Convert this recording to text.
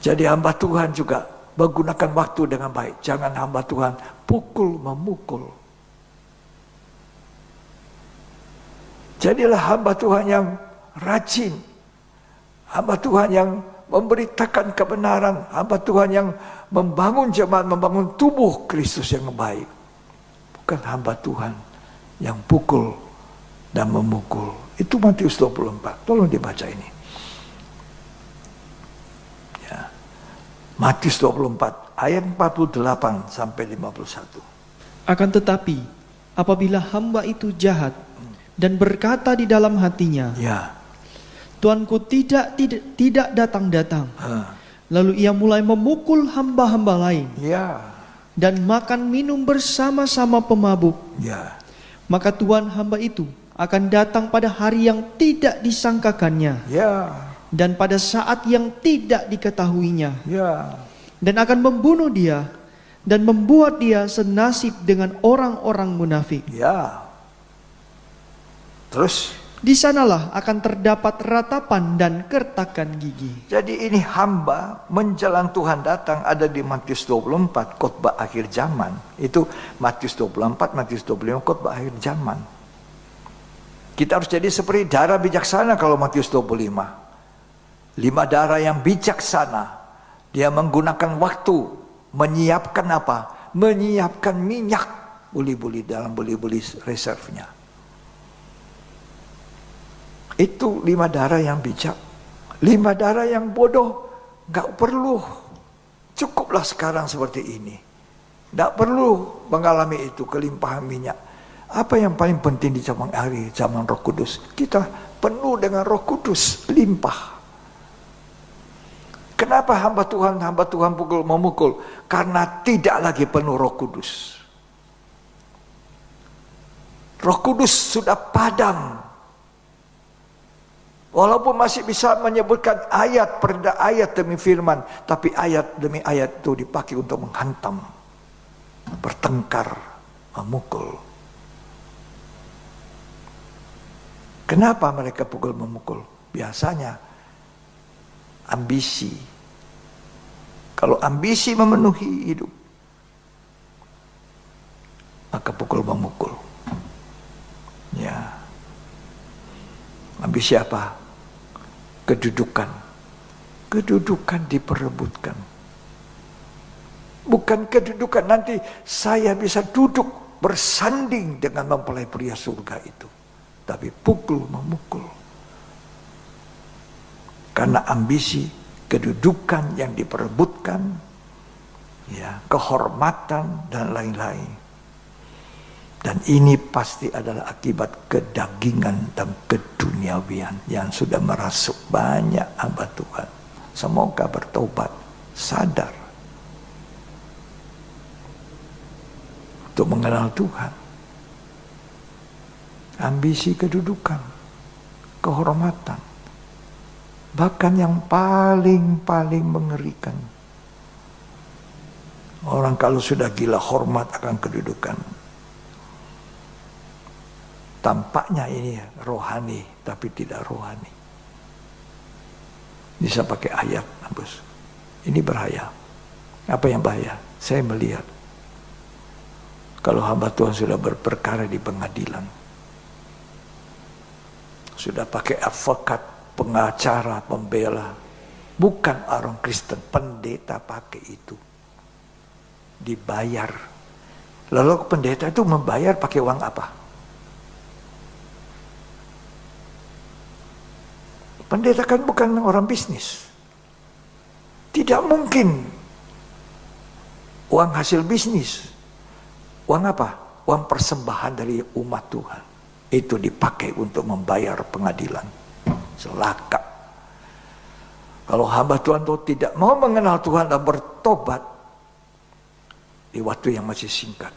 Jadi hamba Tuhan juga menggunakan waktu dengan baik. Jangan hamba Tuhan pukul memukul. Jadilah hamba Tuhan yang rajin. Hamba Tuhan yang memberitakan kebenaran. Hamba Tuhan yang membangun jemaat, membangun tubuh Kristus yang baik. Bukan hamba Tuhan yang pukul dan memukul. Itu Matius 24. Tolong dibaca ini. Ya. Matius 24 ayat 48 sampai 51. Akan tetapi apabila hamba itu jahat dan berkata di dalam hatinya, Ya. Tuanku tidak datang-datang. Lalu ia mulai memukul hamba-hamba lain. Ya. Dan makan minum bersama-sama pemabuk. Ya. Maka Tuhan hamba itu akan datang pada hari yang tidak disangkakannya. Ya. Dan pada saat yang tidak diketahuinya. Ya. Dan akan membunuh dia. Dan membuat dia senasib dengan orang-orang munafik. Ya. Terus? Di sanalah akan terdapat ratapan dan kertakan gigi. Jadi ini hamba menjelang Tuhan datang ada di Matius 24, khotbah akhir zaman. Itu Matius 24, Matius 25, khotbah akhir zaman. Kita harus jadi seperti darah bijaksana kalau Matius 25. 5 darah yang bijaksana. Dia menggunakan waktu, menyiapkan apa? Menyiapkan minyak buli-buli dalam buli-buli reserve-nya. Itu 5 darah yang bijak. 5 darah yang bodoh gak perlu. Cukuplah sekarang seperti ini. Gak perlu mengalami itu kelimpahan minyak. Apa yang paling penting di zaman hari, zaman Roh Kudus? Kita penuh dengan Roh Kudus, limpah. Kenapa hamba Tuhan memukul? Karena tidak lagi penuh Roh Kudus. Roh Kudus sudah padam. Walaupun masih bisa menyebutkan ayat per ayat demi firman, tapi ayat demi ayat itu dipakai untuk menghantam, bertengkar, memukul. Kenapa mereka pukul memukul? Biasanya ambisi. Kalau ambisi memenuhi hidup, maka pukul memukul. Ya. Ambisi apa? Kedudukan diperebutkan. Bukan kedudukan nanti saya bisa duduk bersanding dengan mempelai pria surga itu, tapi pukul memukul. Karena ambisi, kedudukan yang diperebutkan, ya, kehormatan dan lain-lain. Dan ini pasti adalah akibat kedagingan dan keduniawian yang sudah merasuk banyak hamba Tuhan. Semoga bertobat, sadar untuk mengenal Tuhan. Ambisi kedudukan, kehormatan, bahkan yang paling mengerikan. Orang kalau sudah gila hormat akan kedudukan, tampaknya ini rohani, tapi tidak rohani. Bisa pakai ayat, Bos. Ini bahaya. Apa yang bahaya? Saya melihat kalau hamba Tuhan sudah berperkara di pengadilan, sudah pakai advokat, pengacara, pembela, bukan orang Kristen, pendeta pakai itu, dibayar. Lalu pendeta itu membayar pakai uang apa? Pendeta kan bukan orang bisnis. Tidak mungkin uang hasil bisnis. Uang apa? Uang persembahan dari umat Tuhan. Itu dipakai untuk membayar pengadilan. Celaka. Kalau hamba Tuhan itu tidak mau mengenal Tuhan dan bertobat di waktu yang masih singkat,